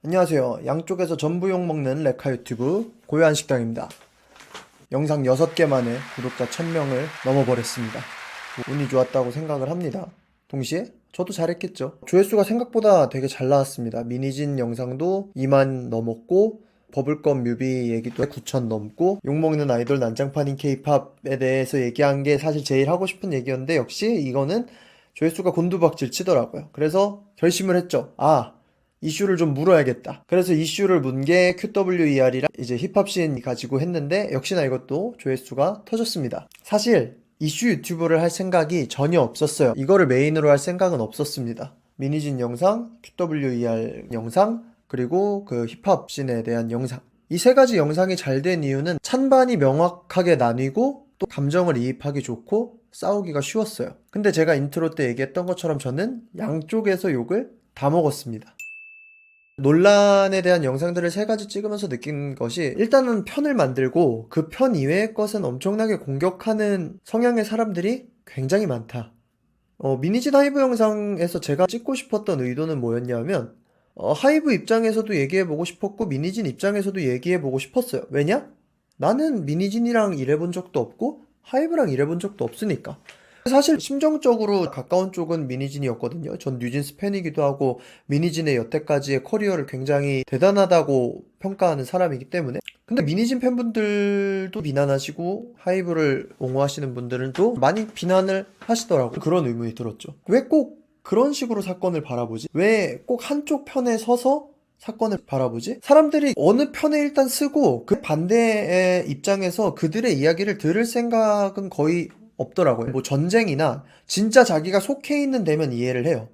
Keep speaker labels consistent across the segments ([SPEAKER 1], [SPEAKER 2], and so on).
[SPEAKER 1] 안녕하세요. 양쪽에서 전부 욕먹는 레카 유튜브 고요한식당입니다. 영상 6개 만에 구독자 1000명을 넘어버렸습니다. 운이 좋았다고 생각을 합니다. 동시에 저도 잘했겠죠. 조회수가 생각보다 되게 잘 나왔습니다. 미니진 영상도 2만 넘었고 버블껌 뮤비 얘기도 9천 넘고 욕먹는 아이돌 난장판인 케이팝에 대해서 얘기한 게 사실 제일 하고 싶은 얘기였는데 역시 이거는 조회수가 곤두박질 치더라고요. 그래서 결심을 했죠. 이슈를 좀 물어야겠다. 그래서 이슈를 문 게 QWER이랑 이제 힙합씬 가지고 했는데 역시나 이것도 조회수가 터졌습니다. 사실 이슈 유튜브를 할 생각이 전혀 없었어요. 이거를 메인으로 할 생각은 없었습니다. 미니진 영상, QWER 영상, 그리고 그 힙합씬에 대한 영상. 이 세 가지 영상이 잘 된 이유는 찬반이 명확하게 나뉘고 또 감정을 이입하기 좋고 싸우기가 쉬웠어요. 근데 제가 인트로 때 얘기했던 것처럼 저는 양쪽에서 욕을 다 먹었습니다. 논란에 대한 영상들을 세 가지 찍으면서 느낀 것이 일단은 편을 만들고 그 편 이외의 것은 엄청나게 공격하는 성향의 사람들이 굉장히 많다. 미니진 하이브 영상에서 제가 찍고 싶었던 의도는 뭐였냐면 하이브 입장에서도 얘기해보고 싶었고 미니진 입장에서도 얘기해보고 싶었어요. 왜냐? 나는 미니진이랑 일해본 적도 없고 하이브랑 일해본 적도 없으니까. 사실 심정적으로 가까운 쪽은 미니진이었거든요. 전 뉴진스 팬이기도 하고 미니진의 여태까지의 커리어를 굉장히 대단하다고 평가하는 사람이기 때문에. 근데 미니진 팬분들도 비난하시고 하이브를 옹호하시는 분들은 또 많이 비난을 하시더라고요. 그런 의문이 들었죠. 왜 꼭 그런 식으로 사건을 바라보지? 왜 꼭 한쪽 편에 서서 사건을 바라보지? 사람들이 어느 편에 일단 쓰고 그 반대의 입장에서 그들의 이야기를 들을 생각은 거의 없더라고요. 뭐 전쟁이나 진짜 자기가 속해 있는 데면 이해를 해요.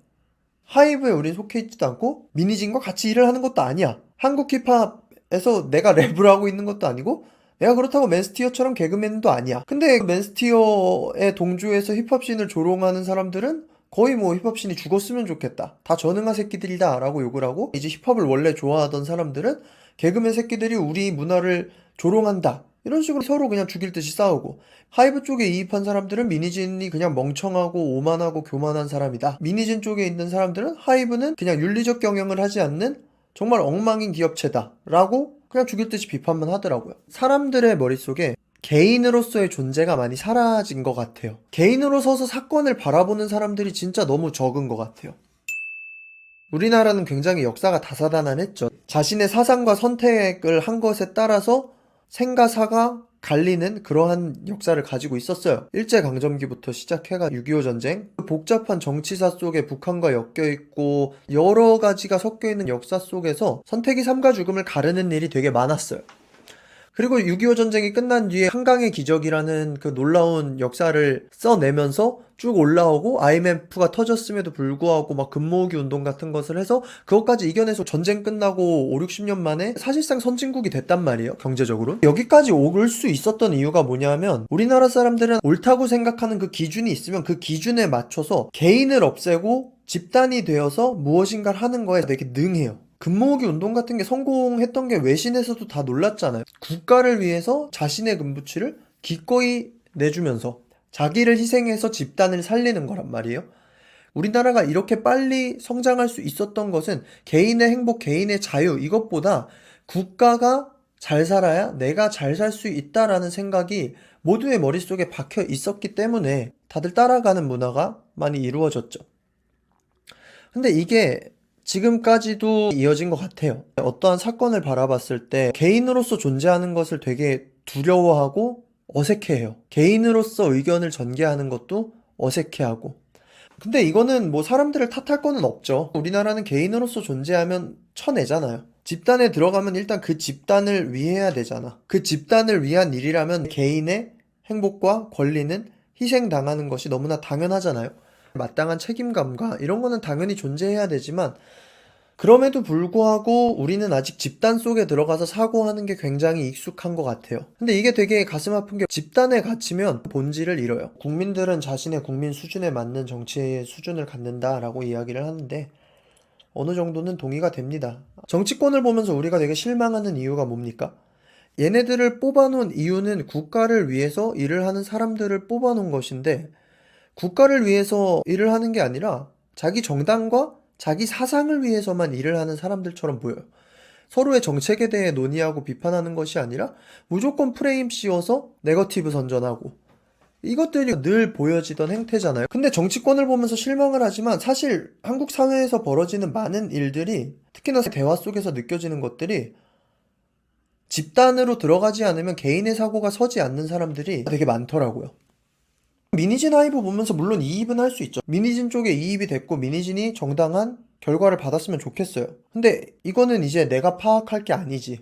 [SPEAKER 1] 하이브에 우린 속해 있지도 않고 미니진과 같이 일을 하는 것도 아니야. 한국 힙합에서 내가 랩을 하고 있는 것도 아니고 내가 그렇다고 맨스티어처럼 개그맨도 아니야. 근데 맨스티어의 동조에서 힙합씬을 조롱하는 사람들은 거의 뭐 힙합씬이 죽었으면 좋겠다. 다 전응아 새끼들이다 라고 욕을 하고 이제 힙합을 원래 좋아하던 사람들은 개그맨 새끼들이 우리 문화를 조롱한다. 이런 식으로 서로 그냥 죽일 듯이 싸우고 하이브 쪽에 이입한 사람들은 미니진이 그냥 멍청하고 오만하고 교만한 사람이다. 미니진 쪽에 있는 사람들은 하이브는 그냥 윤리적 경영을 하지 않는 정말 엉망인 기업체다. 라고 그냥 죽일 듯이 비판만 하더라고요. 사람들의 머릿속에 개인으로서의 존재가 많이 사라진 것 같아요. 개인으로 서서 사건을 바라보는 사람들이 진짜 너무 적은 것 같아요. 우리나라는 굉장히 역사가 다사다난했죠. 자신의 사상과 선택을 한 것에 따라서 생과 사가 갈리는 그러한 역사를 가지고 있었어요. 일제강점기부터 시작해가 6.25 전쟁, 복잡한 정치사 속에 북한과 엮여있고 여러 가지가 섞여있는 역사 속에서 선택이 삶과 죽음을 가르는 일이 되게 많았어요. 그리고 6.25 전쟁이 끝난 뒤에 한강의 기적이라는 그 놀라운 역사를 써내면서 쭉 올라오고 IMF가 터졌음에도 불구하고 막 금모으기 운동 같은 것을 해서 그것까지 이겨내서 전쟁 끝나고 5, 60년 만에 사실상 선진국이 됐단 말이에요. 경제적으로. 여기까지 올 수 있었던 이유가 뭐냐면 우리나라 사람들은 옳다고 생각하는 그 기준이 있으면 그 기준에 맞춰서 개인을 없애고 집단이 되어서 무엇인가를 하는 거에 되게 능해요. 금모으기 운동 같은 게 성공했던 게 외신에서도 다 놀랐잖아요. 국가를 위해서 자신의 금부치를 기꺼이 내주면서 자기를 희생해서 집단을 살리는 거란 말이에요. 우리나라가 이렇게 빨리 성장할 수 있었던 것은 개인의 행복, 개인의 자유 이것보다 국가가 잘 살아야 내가 잘 살 수 있다라는 생각이 모두의 머릿속에 박혀 있었기 때문에 다들 따라가는 문화가 많이 이루어졌죠. 근데 이게 지금까지도 이어진 것 같아요. 어떠한 사건을 바라봤을 때 개인으로서 존재하는 것을 되게 두려워하고 어색해해요. 개인으로서 의견을 전개하는 것도 어색해하고. 근데 이거는 뭐 사람들을 탓할 거는 없죠. 우리나라는 개인으로서 존재하면 쳐내잖아요. 집단에 들어가면 일단 그 집단을 위해야 되잖아. 그 집단을 위한 일이라면 개인의 행복과 권리는 희생당하는 것이 너무나 당연하잖아요. 마땅한 책임감과 이런 거는 당연히 존재해야 되지만 그럼에도 불구하고 우리는 아직 집단 속에 들어가서 사고하는 게 굉장히 익숙한 것 같아요. 근데 이게 되게 가슴 아픈 게 집단에 갇히면 본질을 잃어요. 국민들은 자신의 국민 수준에 맞는 정치의 수준을 갖는다라고 이야기를 하는데 어느 정도는 동의가 됩니다. 정치권을 보면서 우리가 되게 실망하는 이유가 뭡니까? 얘네들을 뽑아놓은 이유는 국가를 위해서 일을 하는 사람들을 뽑아놓은 것인데 국가를 위해서 일을 하는 게 아니라 자기 정당과 자기 사상을 위해서만 일을 하는 사람들처럼 보여요. 서로의 정책에 대해 논의하고 비판하는 것이 아니라 무조건 프레임 씌워서 네거티브 선전하고, 이것들이 늘 보여지던 행태잖아요. 근데 정치권을 보면서 실망을 하지만 사실 한국 사회에서 벌어지는 많은 일들이, 특히나 대화 속에서 느껴지는 것들이, 집단으로 들어가지 않으면 개인의 사고가 서지 않는 사람들이 되게 많더라고요. 미니진 하이브 보면서 물론 이입은 할 수 있죠. 미니진 쪽에 이입이 됐고 미니진이 정당한 결과를 받았으면 좋겠어요. 근데 이거는 이제 내가 파악할 게 아니지.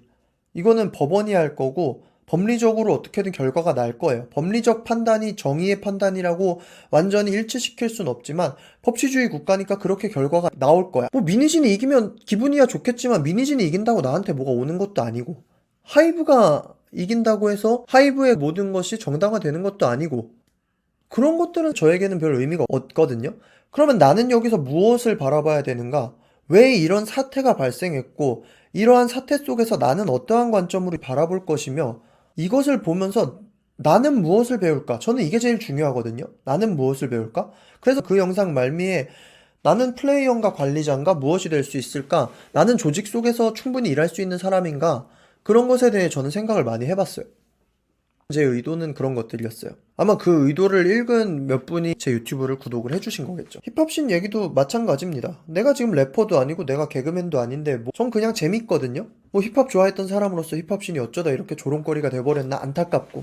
[SPEAKER 1] 이거는 법원이 할 거고 법리적으로 어떻게든 결과가 날 거예요. 법리적 판단이 정의의 판단이라고 완전히 일치시킬 순 없지만 법치주의 국가니까 그렇게 결과가 나올 거야. 뭐 미니진이 이기면 기분이야 좋겠지만 미니진이 이긴다고 나한테 뭐가 오는 것도 아니고, 하이브가 이긴다고 해서 하이브의 모든 것이 정당화되는 것도 아니고, 그런 것들은 저에게는 별 의미가 없거든요. 그러면 나는 여기서 무엇을 바라봐야 되는가? 왜 이런 사태가 발생했고, 이러한 사태 속에서 나는 어떠한 관점으로 바라볼 것이며, 이것을 보면서 나는 무엇을 배울까? 저는 이게 제일 중요하거든요. 나는 무엇을 배울까? 그래서 그 영상 말미에 나는 플레이어인가 관리자인가 무엇이 될 수 있을까? 나는 조직 속에서 충분히 일할 수 있는 사람인가? 그런 것에 대해 저는 생각을 많이 해봤어요. 제 의도는 그런 것들이었어요. 아마 그 의도를 읽은 몇 분이 제 유튜브를 구독을 해주신 거겠죠. 힙합씬 얘기도 마찬가지입니다. 내가 지금 래퍼도 아니고 내가 개그맨도 아닌데 전 그냥 재밌거든요. 힙합 좋아했던 사람으로서 힙합씬이 어쩌다 이렇게 조롱거리가 돼버렸나 안타깝고.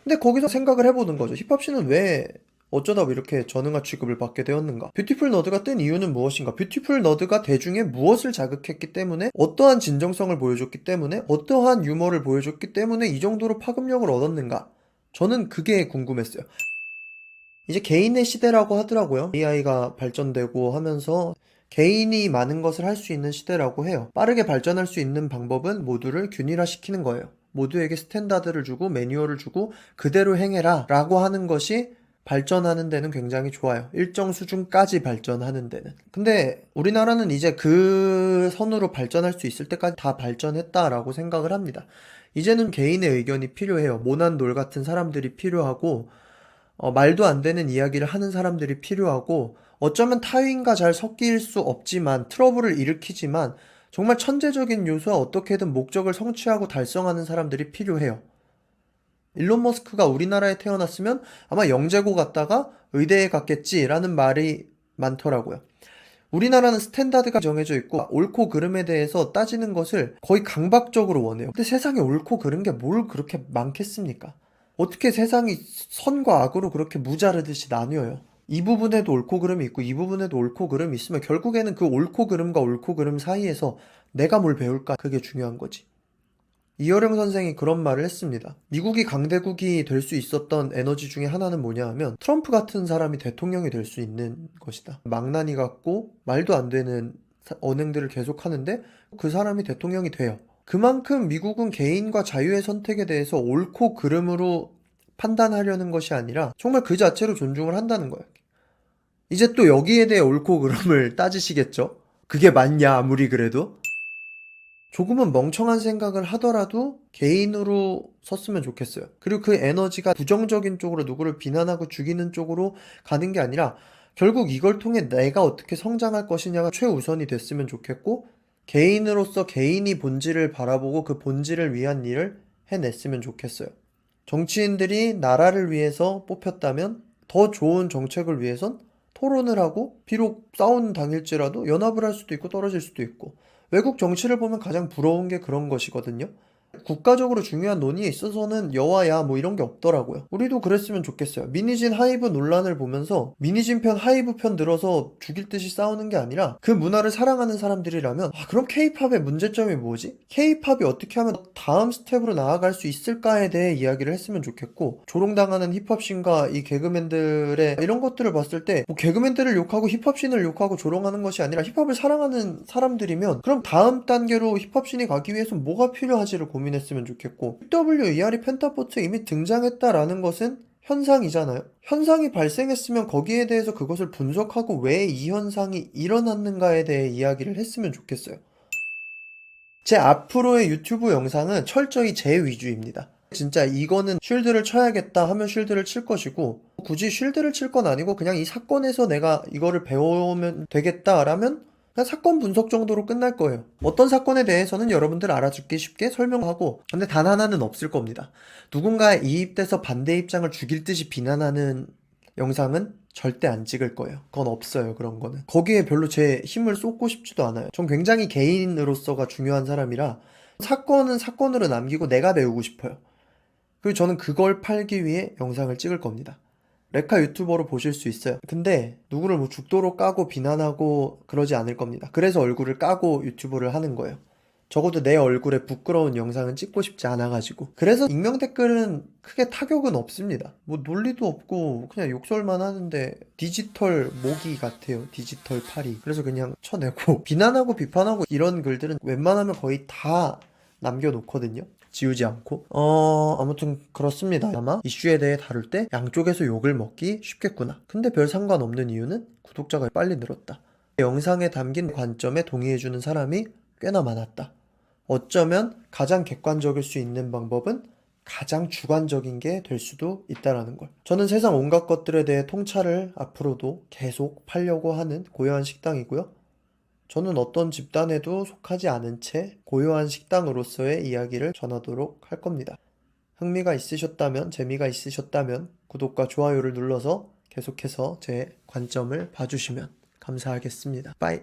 [SPEAKER 1] 근데 거기서 생각을 해보는 거죠. 힙합씬은 왜 어쩌다 이렇게 전응화 취급을 받게 되었는가? 뷰티풀 너드가 뜬 이유는 무엇인가? 뷰티풀 너드가 대중의 무엇을 자극했기 때문에, 어떠한 진정성을 보여줬기 때문에, 어떠한 유머를 보여줬기 때문에 이 정도로 파급력을 얻었는가? 저는 그게 궁금했어요. 이제 개인의 시대라고 하더라고요. AI가 발전되고 하면서 개인이 많은 것을 할 수 있는 시대라고 해요. 빠르게 발전할 수 있는 방법은 모두를 균일화시키는 거예요. 모두에게 스탠다드를 주고 매뉴얼을 주고 그대로 행해라 라고 하는 것이 발전하는 데는 굉장히 좋아요. 일정 수준까지 발전하는 데는. 근데 우리나라는 이제 그 선으로 발전할 수 있을 때까지 다 발전했다라고 생각을 합니다. 이제는 개인의 의견이 필요해요. 모난돌 같은 사람들이 필요하고, 말도 안 되는 이야기를 하는 사람들이 필요하고, 어쩌면 타인과 잘 섞일 수 없지만 트러블을 일으키지만 정말 천재적인 요소와 어떻게든 목적을 성취하고 달성하는 사람들이 필요해요. 일론 머스크가 우리나라에 태어났으면 아마 영재고 갔다가 의대에 갔겠지라는 말이 많더라고요. 우리나라는 스탠다드가 정해져 있고 옳고 그름에 대해서 따지는 것을 거의 강박적으로 원해요. 근데 세상에 옳고 그른 게 뭘 그렇게 많겠습니까? 어떻게 세상이 선과 악으로 그렇게 무자르듯이 나뉘어요? 이 부분에도 옳고 그름이 있고 이 부분에도 옳고 그름이 있으면 결국에는 그 옳고 그름과 옳고 그름 사이에서 내가 뭘 배울까? 그게 중요한 거지. 이어령 선생이 그런 말을 했습니다. 미국이 강대국이 될 수 있었던 에너지 중에 하나는 뭐냐 하면 트럼프 같은 사람이 대통령이 될 수 있는 것이다. 망나니 같고 말도 안 되는 언행들을 계속 하는데 그 사람이 대통령이 돼요. 그만큼 미국은 개인과 자유의 선택에 대해서 옳고 그름으로 판단하려는 것이 아니라 정말 그 자체로 존중을 한다는 거예요. 이제 또 여기에 대해 옳고 그름을 따지시겠죠? 그게 맞냐 아무리 그래도? 조금은 멍청한 생각을 하더라도 개인으로 섰으면 좋겠어요. 그리고 그 에너지가 부정적인 쪽으로 누구를 비난하고 죽이는 쪽으로 가는 게 아니라 결국 이걸 통해 내가 어떻게 성장할 것이냐가 최우선이 됐으면 좋겠고, 개인으로서 개인이 본질을 바라보고 그 본질을 위한 일을 해냈으면 좋겠어요. 정치인들이 나라를 위해서 뽑혔다면 더 좋은 정책을 위해선 토론을 하고, 비록 싸우는 당일지라도 연합을 할 수도 있고 떨어질 수도 있고, 외국 정치를 보면 가장 부러운 게 그런 것이거든요. 국가적으로 중요한 논의에 있어서는 여와야 뭐 이런 게 없더라고요. 우리도 그랬으면 좋겠어요. 미니진 하이브 논란을 보면서 미니진 편 하이브 편 들어서 죽일 듯이 싸우는 게 아니라 그 문화를 사랑하는 사람들이라면 그럼 케이팝의 문제점이 뭐지? 케이팝이 어떻게 하면 다음 스텝으로 나아갈 수 있을까에 대해 이야기를 했으면 좋겠고, 조롱당하는 힙합씬과 이 개그맨들의 이런 것들을 봤을 때 뭐 개그맨들을 욕하고 힙합씬을 욕하고 조롱하는 것이 아니라 힙합을 사랑하는 사람들이면 그럼 다음 단계로 힙합씬이 가기 위해서 뭐가 필요하지를 고민했으면 좋겠고, WER이 펜타포트 이미 등장했다라는 것은 현상이잖아요. 현상이 발생했으면 거기에 대해서 그것을 분석하고 왜 이 현상이 일어났는가에 대해 이야기를 했으면 좋겠어요. 제 앞으로의 유튜브 영상은 철저히 제 위주입니다. 진짜 이거는 쉴드를 쳐야겠다 하면 쉴드를 칠 것이고, 굳이 쉴드를 칠 건 아니고 그냥 이 사건에서 내가 이거를 배우면 되겠다라면 그냥 사건 분석 정도로 끝날 거예요. 어떤 사건에 대해서는 여러분들 알아듣기 쉽게 설명하고, 근데 단 하나는 없을 겁니다. 누군가에 이입돼서 반대 입장을 죽일 듯이 비난하는 영상은 절대 안 찍을 거예요. 그건 없어요, 그런 거는. 거기에 별로 제 힘을 쏟고 싶지도 않아요. 전 굉장히 개인으로서가 중요한 사람이라 사건은 사건으로 남기고 내가 배우고 싶어요. 그리고 저는 그걸 팔기 위해 영상을 찍을 겁니다. 레카 유튜버로 보실 수 있어요. 근데 누구를 뭐 죽도록 까고 비난하고 그러지 않을 겁니다. 그래서 얼굴을 까고 유튜브를 하는 거예요. 적어도 내 얼굴에 부끄러운 영상은 찍고 싶지 않아가지고. 그래서 익명 댓글은 크게 타격은 없습니다. 뭐 논리도 없고 그냥 욕설만 하는데 디지털 모기 같아요. 디지털 파리. 그래서 그냥 쳐내고 비난하고 비판하고 이런 글들은 웬만하면 거의 다 남겨놓거든요. 지우지 않고. 아무튼 그렇습니다. 아마 이슈에 대해 다룰 때 양쪽에서 욕을 먹기 쉽겠구나. 근데 별 상관없는 이유는 구독자가 빨리 늘었다. 영상에 담긴 관점에 동의해주는 사람이 꽤나 많았다. 어쩌면 가장 객관적일 수 있는 방법은 가장 주관적인 게 될 수도 있다라는 걸. 저는 세상 온갖 것들에 대해 통찰을 앞으로도 계속 팔려고 하는 고요한 식당이고요. 저는 어떤 집단에도 속하지 않은 채 고요한 식당으로서의 이야기를 전하도록 할 겁니다. 흥미가 있으셨다면, 재미가 있으셨다면 구독과 좋아요를 눌러서 계속해서 제 관점을 봐주시면 감사하겠습니다. 빠이.